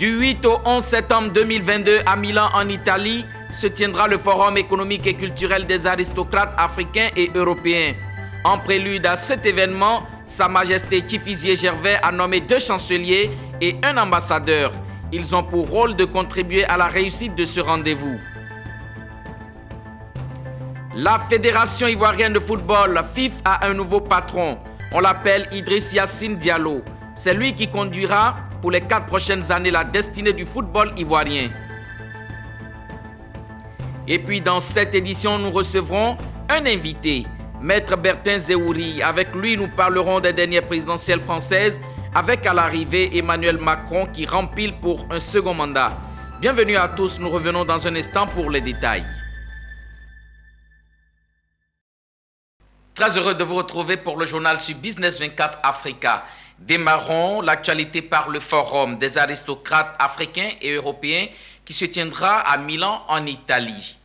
Du 8 au 11 septembre 2022 à Milan en Italie se tiendra le Forum économique et culturel des aristocrates africains et européens. En prélude à cet événement, Sa Majesté Tifizier Gervais a nommé 2 chanceliers et un ambassadeur. Ils ont pour rôle de contribuer à la réussite de ce rendez-vous. La Fédération ivoirienne de football, FIF, a un nouveau patron. On l'appelle Idriss Yassine Diallo. C'est lui qui conduira pour les 4 prochaines années la destinée du football ivoirien. Et puis dans cette édition, nous recevrons un invité, Maître Bertin Zéhouri. Avec lui, nous parlerons des dernières présidentielles françaises, avec à l'arrivée Emmanuel Macron qui rempile pour un second mandat. Bienvenue à tous, nous revenons dans un instant pour les détails. Très heureux de vous retrouver pour le journal sur Business 24 Africa. Démarrons l'actualité par le Forum des aristocrates africains et européens qui se tiendra à Milan en Italie.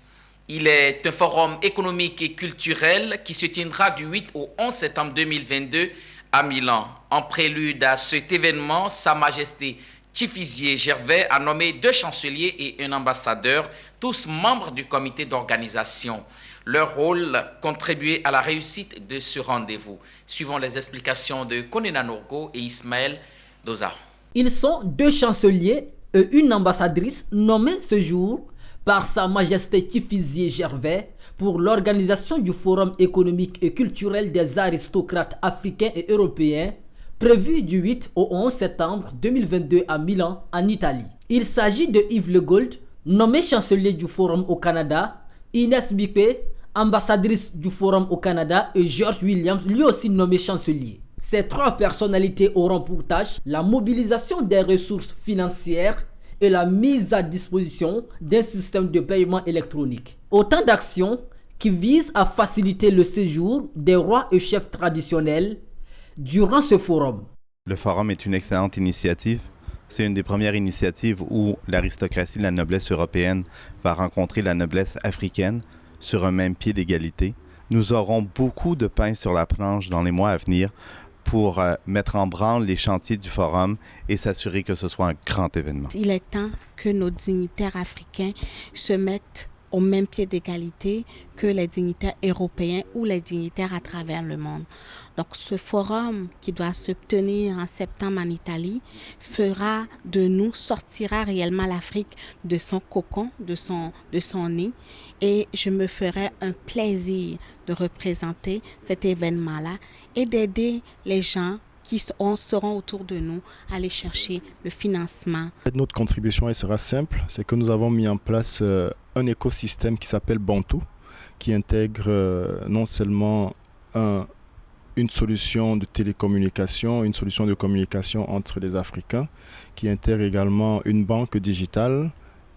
Il est un forum économique et culturel qui se tiendra du 8 au 11 septembre 2022 à Milan. En prélude à cet événement, Sa Majesté Tifizier Gervais a nommé 2 chanceliers et un ambassadeur, tous membres du comité d'organisation. Leur rôle, contribuer à la réussite de ce rendez-vous. Suivons les explications de Konena Norgo et Ismaël Doza. Ils sont 2 chanceliers et une ambassadrice nommés ce jour par Sa Majesté Tifizier Gervais pour l'organisation du Forum économique et culturel des aristocrates africains et européens prévu du 8 au 11 septembre 2022 à Milan, en Italie. Il s'agit de Yves Le Gold, nommé chancelier du Forum au Canada, Inès Bipé, ambassadrice du Forum au Canada, et George Williams, lui aussi nommé chancelier. Ces 3 personnalités auront pour tâche la mobilisation des ressources financières et la mise à disposition d'un système de paiement électronique. Autant d'actions qui visent à faciliter le séjour des rois et chefs traditionnels durant ce forum. Le forum est une excellente initiative. C'est une des premières initiatives où l'aristocratie, la noblesse européenne, va rencontrer la noblesse africaine sur un même pied d'égalité. Nous aurons beaucoup de pain sur la planche dans les mois à venir pour mettre en branle les chantiers du forum et s'assurer que ce soit un grand événement. Il est temps que nos dignitaires africains se mettent au même pied d'égalité que les dignitaires européens ou les dignitaires à travers le monde. Donc ce forum qui doit se tenir en septembre en Italie sortira réellement l'Afrique de son cocon, de son nid, et je me ferai un plaisir de représenter cet événement-là et d'aider les gens qui seront autour de nous à aller chercher le financement. Notre contribution elle sera simple, c'est que nous avons mis en place un écosystème qui s'appelle Bantu, qui intègre non seulement une solution de télécommunication, une solution de communication entre les Africains, qui intègre également une banque digitale,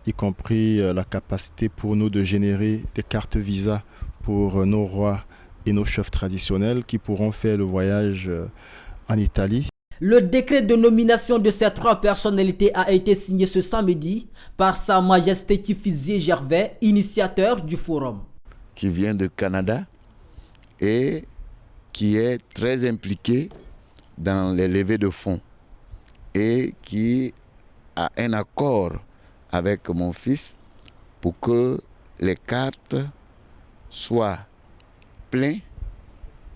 y compris la capacité pour nous de générer des cartes Visa pour nos rois et nos chefs traditionnels qui pourront faire le voyage en Italie. Le décret de nomination de ces 3 personnalités a été signé ce samedi par Sa Majesté Tifizier Gervais, initiateur du forum. Qui vient du Canada et qui est très impliqué dans les levées de fonds et qui a un accord avec mon fils pour que les cartes soient pleines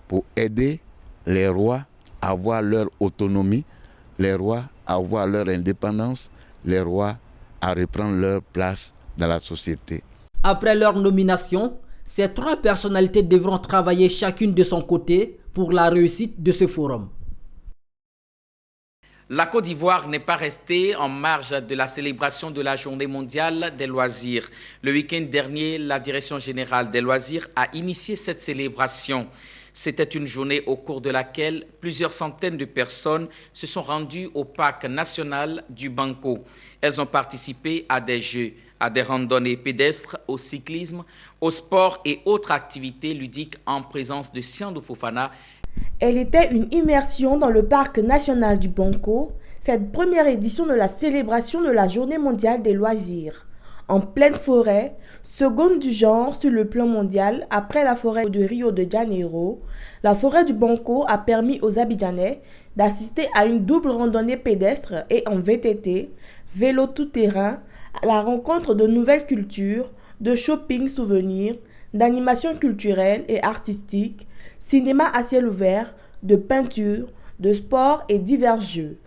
pour aider les rois à avoir leur autonomie, les rois à avoir leur indépendance, les rois à reprendre leur place dans la société. Après leur nomination, ces 3 personnalités devront travailler chacune de son côté pour la réussite de ce forum. La Côte d'Ivoire n'est pas restée en marge de la célébration de la Journée mondiale des loisirs. Le week-end dernier, la Direction générale des loisirs a initié cette célébration. C'était une journée au cours de laquelle plusieurs centaines de personnes se sont rendues au parc national du Banco. Elles ont participé à des jeux, à des randonnées pédestres, au cyclisme, au sport et autres activités ludiques en présence de Siandou Fofana. Elle était une immersion dans le parc national du Banco, cette première édition de la célébration de la Journée mondiale des loisirs. En pleine forêt, seconde du genre sur le plan mondial après la forêt de Rio de Janeiro, la forêt du Banco a permis aux Abidjanais d'assister à une double randonnée pédestre et en VTT vélo tout-terrain, à la rencontre de nouvelles cultures, de shopping souvenirs, d'animation culturelle et artistique, cinéma à ciel ouvert, de peinture, de sport et divers jeux.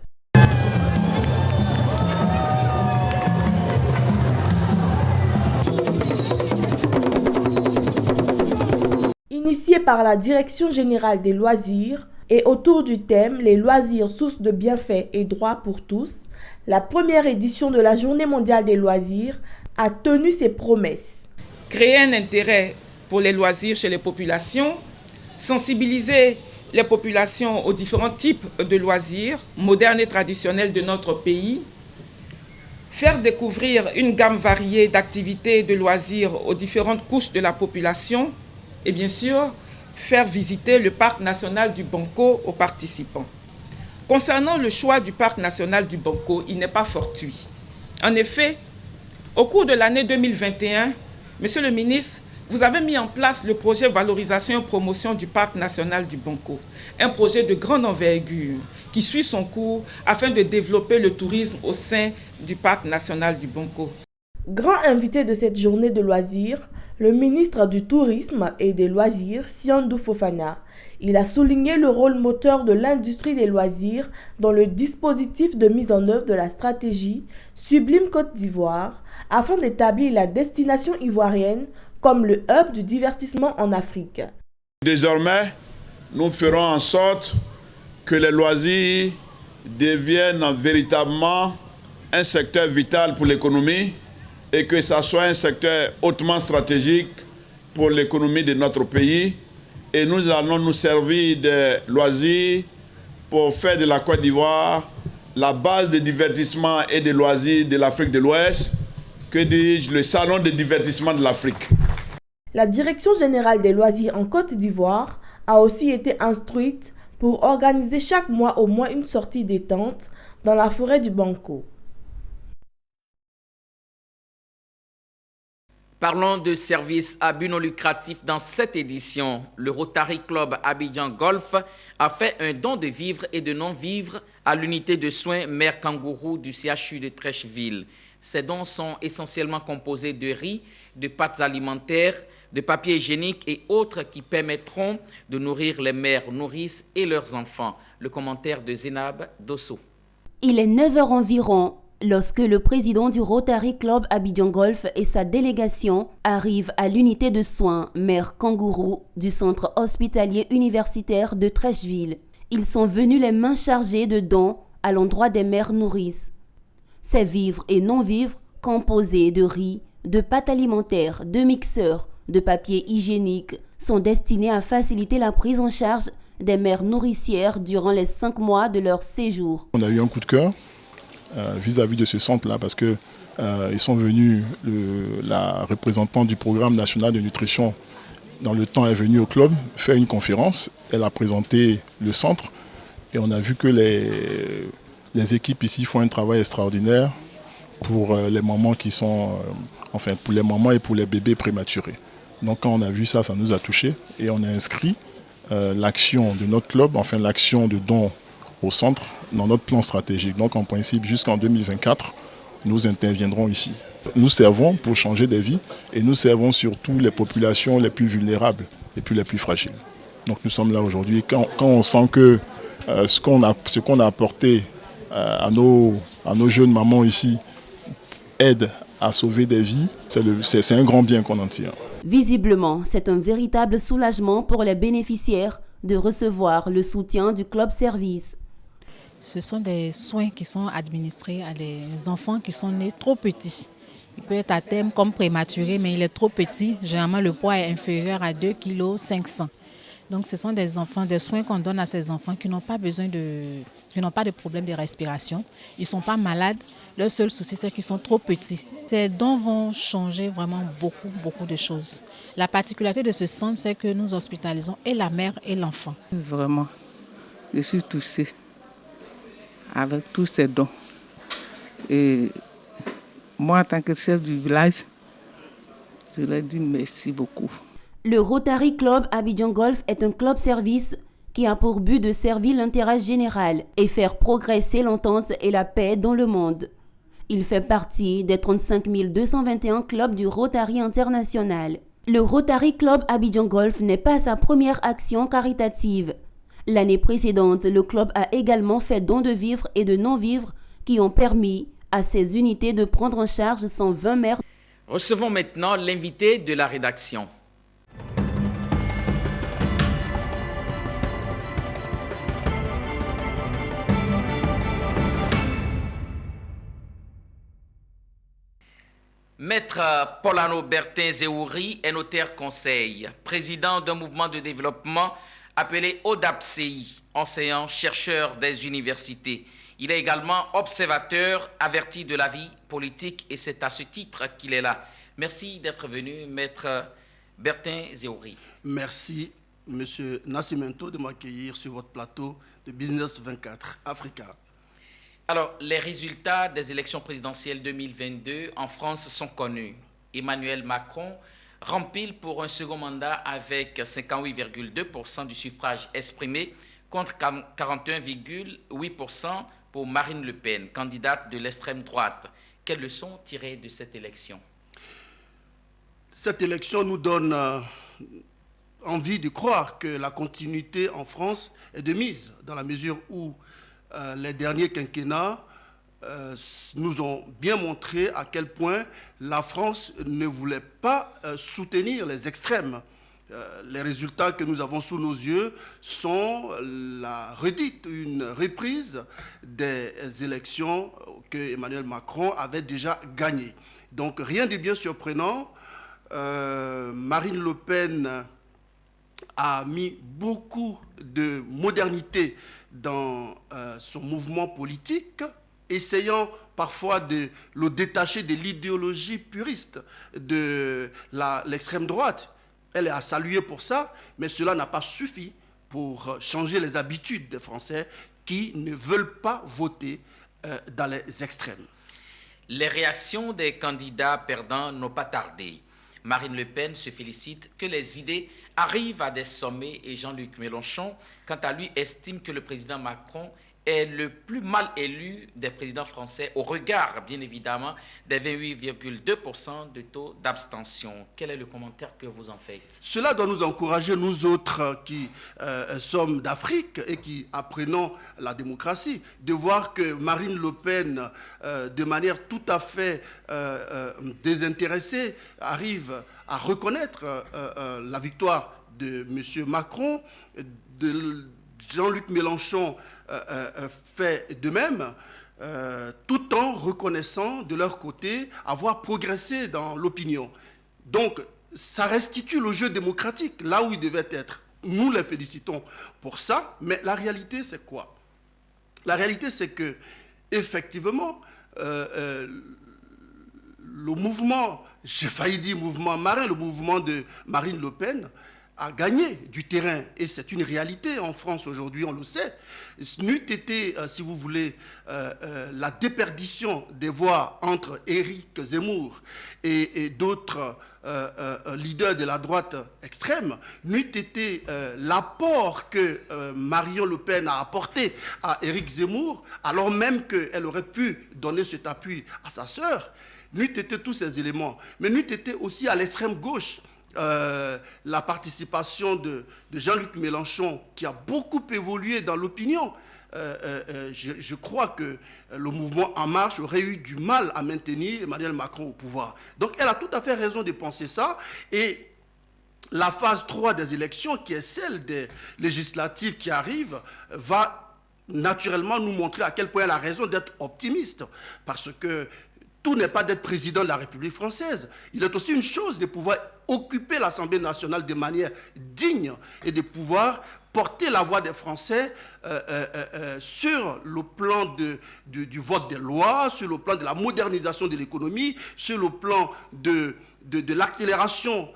Initié par la Direction générale des loisirs et autour du thème « Les loisirs, source de bienfaits et droits pour tous », la première édition de la Journée mondiale des loisirs a tenu ses promesses. Créer un intérêt pour les loisirs chez les populations, sensibiliser les populations aux différents types de loisirs, modernes et traditionnels de notre pays, faire découvrir une gamme variée d'activités et de loisirs aux différentes couches de la population et bien sûr, faire visiter le parc national du Banco aux participants. Concernant le choix du parc national du Banco, il n'est pas fortuit. En effet, au cours de l'année 2021, Monsieur le ministre, vous avez mis en place le projet valorisation et promotion du parc national du Banco, un projet de grande envergure qui suit son cours afin de développer le tourisme au sein du parc national du Banco. Grand invité de cette journée de loisirs, le ministre du Tourisme et des Loisirs, Siandou Fofana. Il a souligné le rôle moteur de l'industrie des loisirs dans le dispositif de mise en œuvre de la stratégie Sublime Côte d'Ivoire afin d'établir la destination ivoirienne comme le hub du divertissement en Afrique. Désormais, nous ferons en sorte que les loisirs deviennent véritablement un secteur vital pour l'économie et que ça soit un secteur hautement stratégique pour l'économie de notre pays. Et nous allons nous servir des loisirs pour faire de la Côte d'Ivoire la base de divertissement et de loisirs de l'Afrique de l'Ouest, que dis-je, le salon de divertissement de l'Afrique. La Direction générale des loisirs en Côte d'Ivoire a aussi été instruite pour organiser chaque mois au moins une sortie détente dans la forêt du Banco. Parlons de services à but non lucratif dans cette édition. Le Rotary Club Abidjan Golf a fait un don de vivres et de non-vivres à l'unité de soins Mère Kangourou du CHU de Trècheville. Ces dons sont essentiellement composés de riz, de pâtes alimentaires, de papier hygiénique et autres qui permettront de nourrir les mères nourrices et leurs enfants. Le commentaire de Zénab Dosso. Il est 9h environ lorsque le président du Rotary Club Abidjan Golf et sa délégation arrivent à l'unité de soins Mère Kangourou du centre hospitalier universitaire de Trècheville. Ils sont venus les mains chargées de dons à l'endroit des mères nourrices. Ces vivres et non-vivres composés de riz, de pâtes alimentaires, de mixeurs, de papier hygiénique sont destinés à faciliter la prise en charge des mères nourricières durant les 5 mois de leur séjour. On a eu un coup de cœur vis-à-vis de ce centre-là parce que ils sont venus, la représentante du programme national de nutrition dans le temps est venue au club faire une conférence. Elle a présenté le centre et on a vu que les équipes ici font un travail extraordinaire pour les mamans qui sont, pour les mamans et pour les bébés prématurés. Donc quand on a vu ça, ça nous a touchés et on a inscrit l'action de notre club, l'action de don au centre dans notre plan stratégique. Donc en principe, jusqu'en 2024, nous interviendrons ici. Nous servons pour changer des vies et nous servons surtout les populations les plus vulnérables et puis les plus fragiles. Donc nous sommes là aujourd'hui. Quand on sent que ce qu'on a apporté à nos jeunes mamans ici aide à sauver des vies, c'est un grand bien qu'on en tire. Visiblement, c'est un véritable soulagement pour les bénéficiaires de recevoir le soutien du club service. Ce sont des soins qui sont administrés à des enfants qui sont nés trop petits. Il peut être à terme comme prématuré, mais il est trop petit. Généralement, le poids est inférieur à 2,5 kg. Donc, ce sont des enfants, des soins qu'on donne à ces enfants qui n'ont pas de problème de respiration. Ils ne sont pas malades. Leur seul souci, c'est qu'ils sont trop petits. Ces dons vont changer vraiment beaucoup de choses. La particularité de ce centre, c'est que nous hospitalisons et la mère et l'enfant. Vraiment, je suis touchée avec tous ces dons. Et moi, en tant que chef du village, je leur dis merci beaucoup. Le Rotary Club Abidjan Golf est un club service qui a pour but de servir l'intérêt général et faire progresser l'entente et la paix dans le monde. Il fait partie des 35 221 clubs du Rotary International. Le Rotary Club Abidjan Golf n'est pas sa première action caritative. L'année précédente, le club a également fait dons de vivres et de non-vivres qui ont permis à ces unités de prendre en charge 120 mères. Recevons maintenant l'invité de la rédaction. Maître Paulano Bertin Zéouri est notaire conseil, président d'un mouvement de développement appelé ODAPCI, enseignant, chercheur des universités. Il est également observateur averti de la vie politique et c'est à ce titre qu'il est là. Merci d'être venu, Maître Bertin Zéouri. Merci, Monsieur Nascimento, de m'accueillir sur votre plateau de Business 24 Africa. Alors, les résultats des élections présidentielles 2022 en France sont connus. Emmanuel Macron rempile pour un second mandat avec 58,2% du suffrage exprimé contre 41,8% pour Marine Le Pen, candidate de l'extrême droite. Quelles leçons tirées de cette élection? Cette élection nous donne envie de croire que la continuité en France est de mise, dans la mesure où les derniers quinquennats nous ont bien montré à quel point la France ne voulait pas soutenir les extrêmes. Les résultats que nous avons sous nos yeux sont la redite, une reprise des élections que Emmanuel Macron avait déjà gagnées. Donc rien de bien surprenant. Marine Le Pen a mis beaucoup de modernité dans son mouvement politique, essayant parfois de le détacher de l'idéologie puriste de l'extrême droite. Elle est à saluer pour ça, mais cela n'a pas suffi pour changer les habitudes des Français qui ne veulent pas voter dans les extrêmes. Les réactions des candidats perdants n'ont pas tardé. Marine Le Pen se félicite que les idées arrivent à des sommets et Jean-Luc Mélenchon, quant à lui, estime que le président Macron est le plus mal élu des présidents français au regard, bien évidemment, des 28,2% de taux d'abstention. Quel est le commentaire que vous en faites? Cela doit nous encourager, nous autres qui sommes d'Afrique et qui apprenons la démocratie, de voir que Marine Le Pen, de manière tout à fait désintéressée, arrive à reconnaître la victoire de M. Macron, de Jean-Luc Mélenchon fait de même, tout en reconnaissant de leur côté avoir progressé dans l'opinion. Donc, ça restitue le jeu démocratique là où il devait être. Nous les félicitons pour ça, mais la réalité, c'est quoi? La réalité, c'est que, effectivement, le mouvement, j'ai failli dire mouvement marin, le mouvement de Marine Le Pen, a gagné du terrain, et c'est une réalité en France aujourd'hui, on le sait. N'eût été, si vous voulez, la déperdition des voix entre Éric Zemmour et d'autres leaders de la droite extrême, n'eût été l'apport que Marion Le Pen a apporté à Éric Zemmour, alors même qu'elle aurait pu donner cet appui à sa sœur, n'eût été tous ces éléments, mais n'eût été aussi à l'extrême gauche. La participation de Jean-Luc Mélenchon, qui a beaucoup évolué dans l'opinion, je crois que le mouvement En Marche aurait eu du mal à maintenir Emmanuel Macron au pouvoir. Donc elle a tout à fait raison de penser ça. Et la phase 3 des élections, qui est celle des législatives qui arrivent, va naturellement nous montrer à quel point elle a raison d'être optimiste. Parce que tout n'est pas d'être président de la République française. Il est aussi une chose de pouvoir occuper l'Assemblée nationale de manière digne et de pouvoir porter la voix des Français sur le plan du vote des lois, sur le plan de la modernisation de l'économie, sur le plan de l'accélération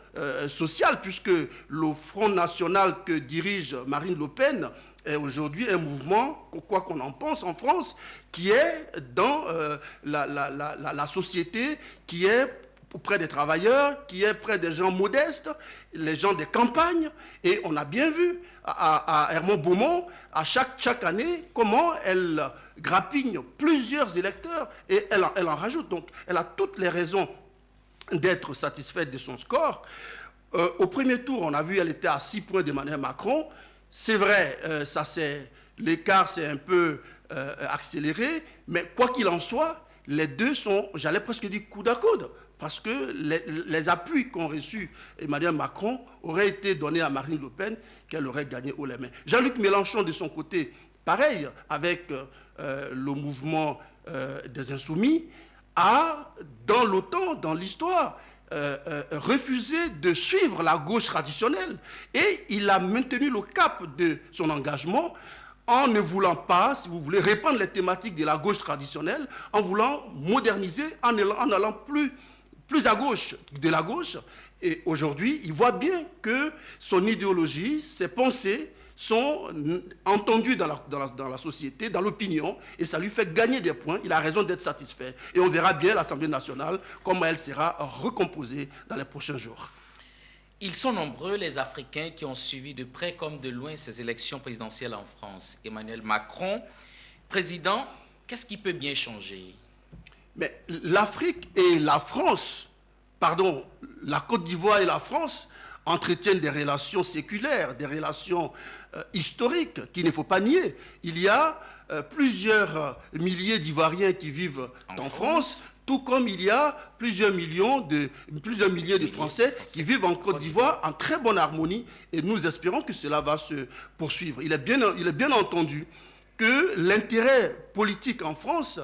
sociale, puisque le Front National que dirige Marine Le Pen est aujourd'hui un mouvement, quoi qu'on en pense en France, qui est dans la société, qui est auprès des travailleurs, qui est près des gens modestes, les gens des campagnes. Et on a bien vu à Hermont-Beaumont, à chaque année, comment elle grapigne plusieurs électeurs et elle en rajoute. Donc elle a toutes les raisons d'être satisfaite de son score. Au premier tour, on a vu elle était à 6 points d'Emmanuel Macron. C'est vrai, l'écart s'est un peu accéléré, mais quoi qu'il en soit, les deux sont, j'allais presque dire coude à coude, parce que les appuis qu'ont reçus Emmanuel Macron auraient été donnés à Marine Le Pen, qu'elle aurait gagné haut les mains. Jean-Luc Mélenchon, de son côté, pareil, avec le mouvement des Insoumis, a, dans l'OTAN, dans l'histoire, refusé de suivre la gauche traditionnelle. Et il a maintenu le cap de son engagement en ne voulant pas, si vous voulez, répandre les thématiques de la gauche traditionnelle, en voulant moderniser, en allant plus à gauche de la gauche. Et aujourd'hui, il voit bien que son idéologie, ses pensées sont entendues dans la société, dans l'opinion, et ça lui fait gagner des points. Il a raison d'être satisfait. Et on verra bien l'Assemblée nationale, comment elle sera recomposée dans les prochains jours. Ils sont nombreux, les Africains, qui ont suivi de près comme de loin ces élections présidentielles en France. Emmanuel Macron, président, qu'est-ce qui peut bien changer? Mais l'Afrique et la France, pardon, la Côte d'Ivoire et la France entretiennent des relations séculaires, des relations historiques qu'il ne faut pas nier. Il y a plusieurs milliers d'Ivoiriens qui vivent en France, tout comme il y a plusieurs milliers de Français qui vivent en Côte d'Ivoire en très bonne harmonie, et nous espérons que cela va se poursuivre. Il est bien entendu que l'intérêt politique en France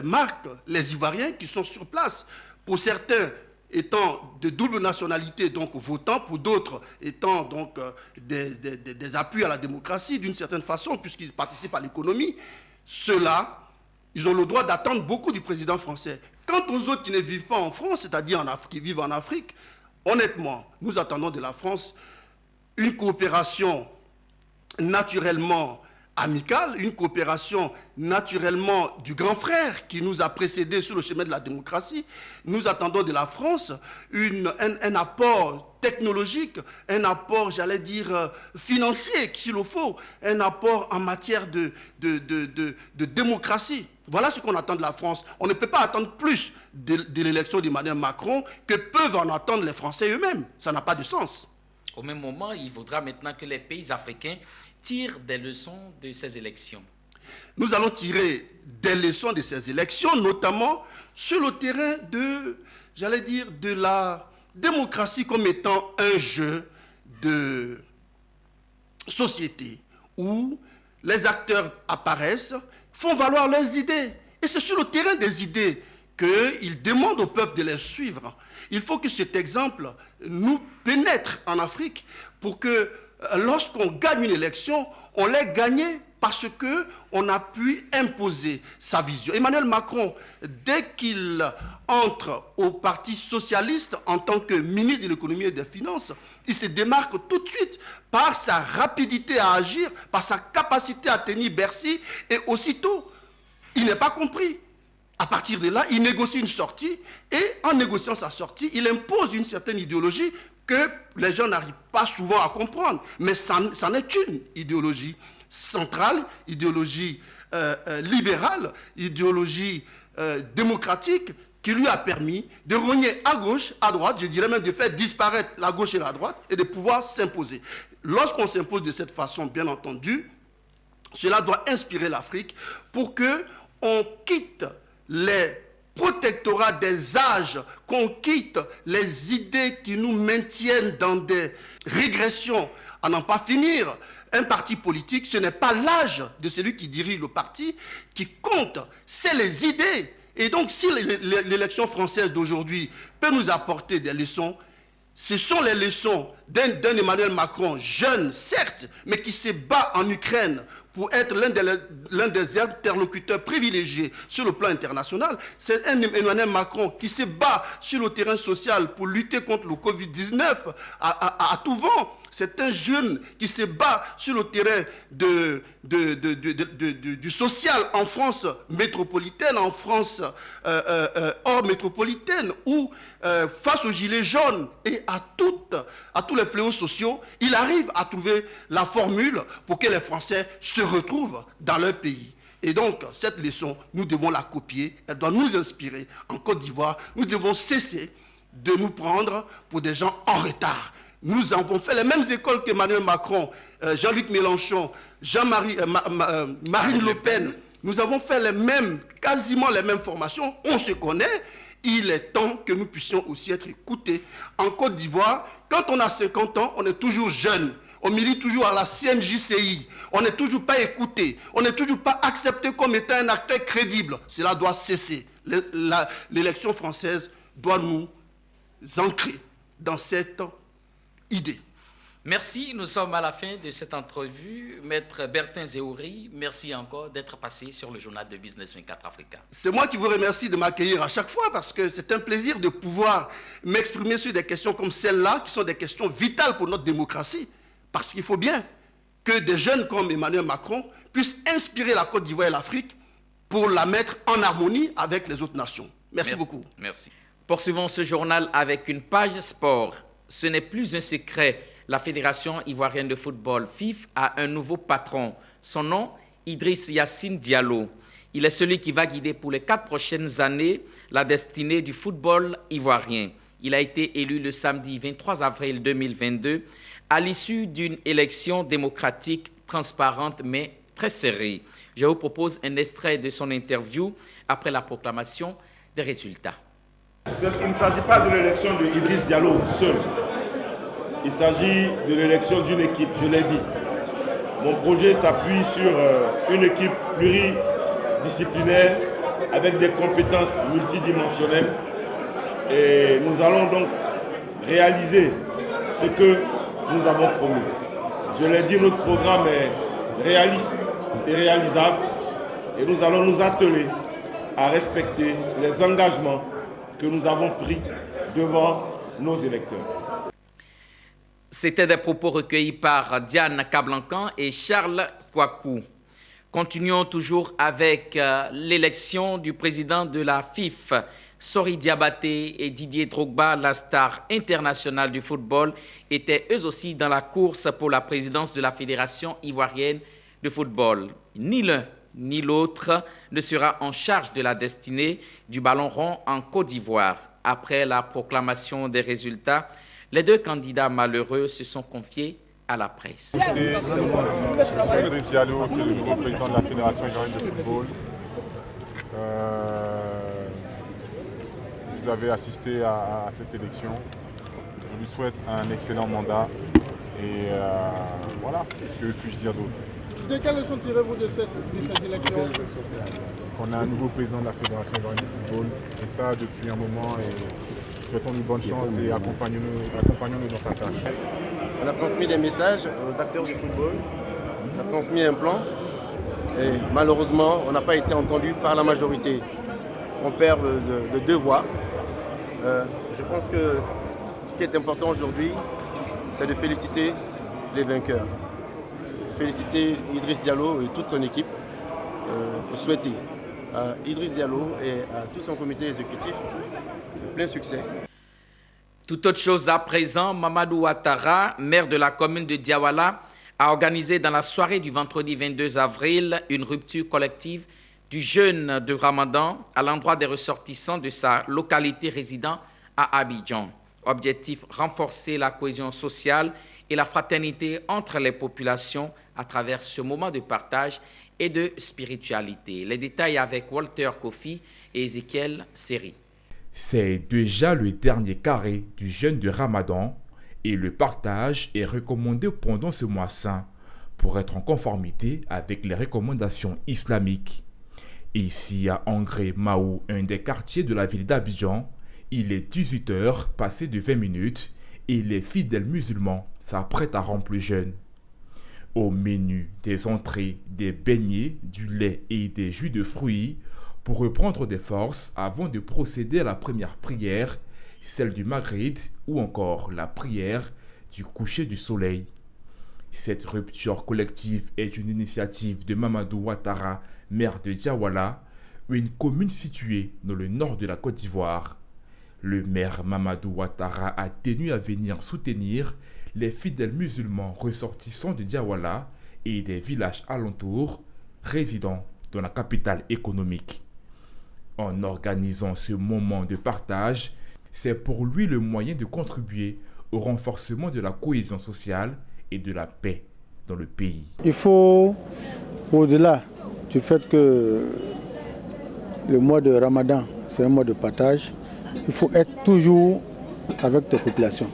marque les Ivoiriens qui sont sur place. Pour certains étant de double nationalité, donc votant, pour d'autres étant donc des appuis à la démocratie d'une certaine façon, puisqu'ils participent à l'économie, ceux-là, ils ont le droit d'attendre beaucoup du président français. Quant aux autres qui ne vivent pas en France, c'est-à-dire qui vivent en Afrique, honnêtement, nous attendons de la France une coopération naturellement amicale, une coopération naturellement du grand frère qui nous a précédés sur le chemin de la démocratie. Nous attendons de la France un apport technologique, un apport, j'allais dire, financier, s'il le faut, un apport en matière de démocratie. Voilà ce qu'on attend de la France. On ne peut pas attendre plus de l'élection d'Emmanuel Macron que peuvent en attendre les Français eux-mêmes. Ça n'a pas de sens. Au même moment, il faudra maintenant que les pays africains tirent des leçons de ces élections. Nous allons tirer des leçons de ces élections, notamment sur le terrain de la démocratie comme étant un jeu de société où les acteurs apparaissent, font valoir leurs idées. Et c'est sur le terrain des idées qu'ils demandent au peuple de les suivre. Il faut que cet exemple nous pénètre en Afrique pour que lorsqu'on gagne une élection, on l'ait gagnée parce qu'on a pu imposer sa vision. Emmanuel Macron, dès qu'il entre au Parti socialiste en tant que ministre de l'économie et des finances, il se démarque tout de suite par sa rapidité à agir, par sa capacité à tenir Bercy, et aussitôt, il n'est pas compris. À partir de là, il négocie une sortie, et en négociant sa sortie, il impose une certaine idéologie que les gens n'arrivent pas souvent à comprendre. Mais c'en est une idéologie centrale, idéologie libérale, idéologie démocratique, qui lui a permis de rogner à gauche, à droite, je dirais même de faire disparaître la gauche et la droite, et de pouvoir s'imposer. Lorsqu'on s'impose de cette façon, bien entendu, cela doit inspirer l'Afrique pour qu'on quitte les protectorat des âges, qu'on quitte les idées qui nous maintiennent dans des régressions à n'en pas finir. Un parti politique, ce n'est pas l'âge de celui qui dirige le parti qui compte, c'est les idées. Et donc, si l'élection française d'aujourd'hui peut nous apporter des leçons, ce sont les leçons d'un Emmanuel Macron, jeune, certes, mais qui se bat en Ukraine pour être l'un des interlocuteurs privilégiés sur le plan international. C'est un Emmanuel Macron qui se bat sur le terrain social pour lutter contre le Covid-19 à tout vent. C'est un jeune qui se bat sur le terrain du social en France métropolitaine, en France hors métropolitaine, où face aux gilets jaunes et à tous les fléaux sociaux, il arrive à trouver la formule pour que les Français se retrouvent dans leur pays. Et donc, cette leçon, nous devons la copier, elle doit nous inspirer. En Côte d'Ivoire, nous devons cesser de nous prendre pour des gens en retard. Nous avons fait les mêmes écoles qu'Emmanuel Macron, Jean-Luc Mélenchon, Marine Le Pen. Nous avons fait quasiment les mêmes formations. On se connaît. Il est temps que nous puissions aussi être écoutés. En Côte d'Ivoire, quand on a 50 ans, on est toujours jeune. On milite toujours à la CNJCI. On n'est toujours pas écouté. On n'est toujours pas accepté comme étant un acteur crédible. Cela doit cesser. L'élection française doit nous ancrer dans cette idée. Merci, nous sommes à la fin de cette entrevue. Maître Bertin Zéhouri, merci encore d'être passé sur le journal de Business 24 Africa. C'est moi qui vous remercie de m'accueillir à chaque fois parce que c'est un plaisir de pouvoir m'exprimer sur des questions comme celle-là, qui sont des questions vitales pour notre démocratie. Parce qu'il faut bien que des jeunes comme Emmanuel Macron puissent inspirer la Côte d'Ivoire et l'Afrique pour la mettre en harmonie avec les autres nations. Merci beaucoup. Merci. Poursuivons ce journal avec une page sport. Ce n'est plus un secret. La Fédération ivoirienne de football, FIF, a un nouveau patron. Son nom, Idriss Yassine Diallo. Il est celui qui va guider pour les 4 prochaines années la destinée du football ivoirien. Il a été élu le samedi 23 avril 2022 à l'issue d'une élection démocratique transparente mais très serrée. Je vous propose un extrait de son interview après la proclamation des résultats. Il ne s'agit pas de l'élection de Idriss Diallo seul. Il s'agit de l'élection d'une équipe, je l'ai dit. Mon projet s'appuie sur une équipe pluridisciplinaire avec des compétences multidimensionnelles. Et nous allons donc réaliser ce que nous avons promis. Je l'ai dit, notre programme est réaliste et réalisable. Et nous allons nous atteler à respecter les engagements que nous avons pris devant nos électeurs. C'était des propos recueillis par Diane Kablankan et Charles Kouakou. Continuons toujours avec l'élection du président de la FIF. Sori Diabaté et Didier Drogba, la star internationale du football, étaient eux aussi dans la course pour la présidence de la Fédération ivoirienne de football. Ni l'un ni l'autre ne sera en charge de la destinée du ballon rond en Côte d'Ivoire. Après la proclamation des résultats, les 2 candidats malheureux se sont confiés à la presse. Je suis Idriss Diallo, qui est le nouveau président de la Fédération ivoirienne de football. Vous avez assisté à cette élection. Je lui souhaite un excellent mandat. Et voilà, que puis-je dire d'autre? De quelle leçon tirez-vous de cette élection? On a un nouveau président de la Fédération ivoirienne de football. Et ça depuis un moment. Et souhaitons-lui bonne chance et accompagnons-nous dans sa tâche. On a transmis des messages aux acteurs du football. On a transmis un plan. Et malheureusement, on n'a pas été entendu par la majorité. On perd de 2 voix. Je pense que ce qui est important aujourd'hui, c'est de féliciter les vainqueurs. Féliciter Idriss Diallo et toute son équipe et souhaiter à Idriss Diallo et à tout son comité exécutif plein succès. Tout autre chose à présent, Mamadou Ouattara, maire de la commune de Diawala, a organisé dans la soirée du vendredi 22 avril une rupture collective du jeûne de Ramadan à l'endroit des ressortissants de sa localité résidant à Abidjan. Objectif, renforcer la cohésion sociale et la fraternité entre les populations à travers ce moment de partage et de spiritualité. Les détails avec Walter Kofi et Ezekiel Seri. C'est déjà le dernier carré du jeûne de Ramadan et le partage est recommandé pendant ce mois saint pour être en conformité avec les recommandations islamiques. Ici à Angré Maou, un des quartiers de la ville d'Abidjan, il est 18h passé de 20 minutes et les fidèles musulmans s'apprêtent à rompre le jeûne. Au menu, des entrées, des beignets, du lait et des jus de fruits pour reprendre des forces avant de procéder à la première prière, celle du Maghrib ou encore la prière du coucher du soleil. Cette rupture collective est une initiative de Mamadou Ouattara, maire de Diawala, une commune située dans le nord de la Côte d'Ivoire. Le maire Mamadou Ouattara a tenu à venir soutenir les fidèles musulmans ressortissants de Diawala et des villages alentours résidant dans la capitale économique. En organisant ce moment de partage, c'est pour lui le moyen de contribuer au renforcement de la cohésion sociale et de la paix dans le pays. Il faut, au-delà du fait que le mois de Ramadan, c'est un mois de partage, il faut être toujours avec tes populations.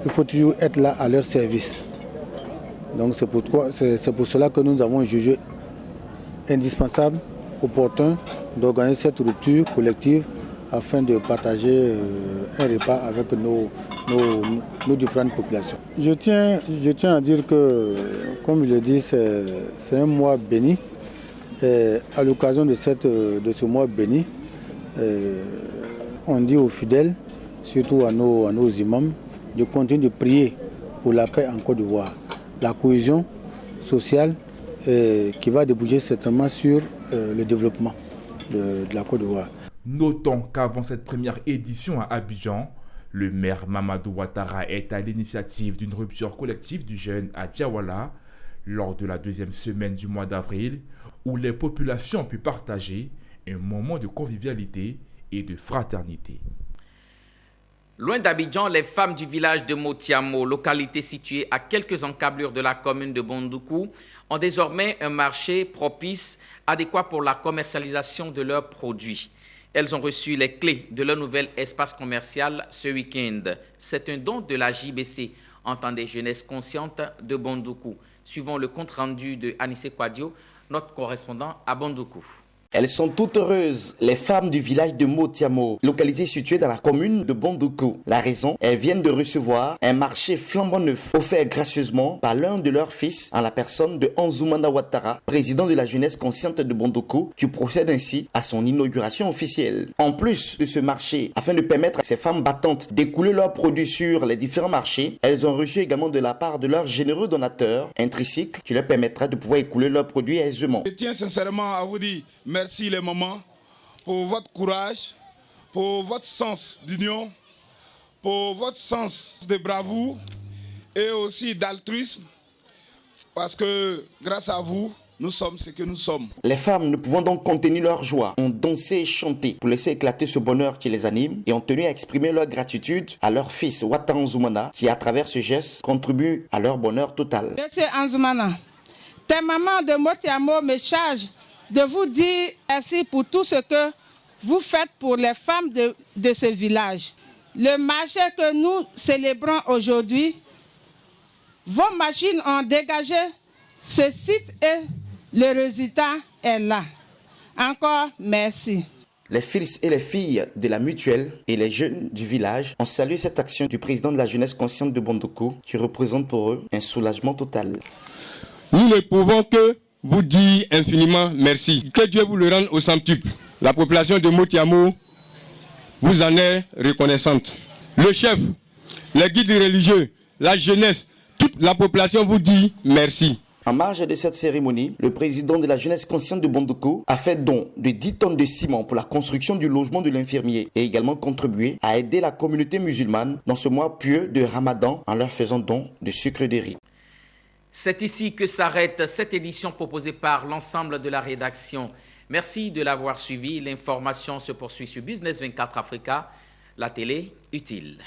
Il faut toujours être là à leur service. Donc c'est pour cela que nous avons jugé indispensable, opportun d'organiser cette rupture collective afin de partager un repas avec nos différentes populations. Je tiens à dire que, comme je l'ai dit, c'est un mois béni. Et à l'occasion de ce mois béni, on dit aux fidèles, surtout à nos imams, de continuer de prier pour la paix en Côte d'Ivoire, la cohésion sociale qui va déboucher certainement sur le développement de la Côte d'Ivoire. Notons qu'avant cette première édition à Abidjan, le maire Mamadou Ouattara est à l'initiative d'une rupture collective du jeûne à Diawala lors de la deuxième semaine du mois d'avril, où les populations ont pu partager un moment de convivialité et de fraternité. Loin d'Abidjan, les femmes du village de Motiamo, localité située à quelques encablures de la commune de Bondoukou, ont désormais un marché propice, adéquat pour la commercialisation de leurs produits. Elles ont reçu les clés de leur nouvel espace commercial ce week-end. C'est un don de la JBC, entendez Jeunesse Consciente de Bondoukou. Suivant le compte-rendu de Anissé Kwadio, notre correspondant à Bondoukou. Elles sont toutes heureuses, les femmes du village de Motiamo, localité située dans la commune de Bondoukou. La raison, elles viennent de recevoir un marché flambant neuf, offert gracieusement par l'un de leurs fils, en la personne de Anzoumana Ouattara, président de la jeunesse consciente de Bondoukou, qui procède ainsi à son inauguration officielle. En plus de ce marché, afin de permettre à ces femmes battantes d'écouler leurs produits sur les différents marchés, elles ont reçu également de la part de leurs généreux donateurs un tricycle qui leur permettra de pouvoir écouler leurs produits aisément. Je tiens sincèrement à vous dire merci les mamans pour votre courage, pour votre sens d'union, pour votre sens de bravoure et aussi d'altruisme, parce que grâce à vous, nous sommes ce que nous sommes. Les femmes, ne pouvant donc contenir leur joie, ont dansé et chanté pour laisser éclater ce bonheur qui les anime et ont tenu à exprimer leur gratitude à leur fils Ouattara Anzoumana qui, à travers ce geste, contribue à leur bonheur total. Monsieur Anzoumana, tes mamans de Motiamo me chargent de vous dire merci pour tout ce que vous faites pour les femmes de ce village. Le marché que nous célébrons aujourd'hui, vos machines ont dégagé ce site et le résultat est là. Encore merci. Les fils et les filles de la mutuelle et les jeunes du village ont salué cette action du président de la jeunesse consciente de Bondoukou qui représente pour eux un soulagement total. Nous ne pouvons que vous dire infiniment merci. Que Dieu vous le rende au centuple. La population de Motiamo vous en est reconnaissante. Le chef, les guides religieux, la jeunesse, toute la population vous dit merci. En marge de cette cérémonie, le président de la jeunesse consciente de Bondoukou a fait don de 10 tonnes de ciment pour la construction du logement de l'infirmier et également contribué à aider la communauté musulmane dans ce mois pieux de Ramadan en leur faisant don de sucre de riz. C'est ici que s'arrête cette édition proposée par l'ensemble de la rédaction. Merci de l'avoir suivi. L'information se poursuit sur Business 24 Africa, la télé utile.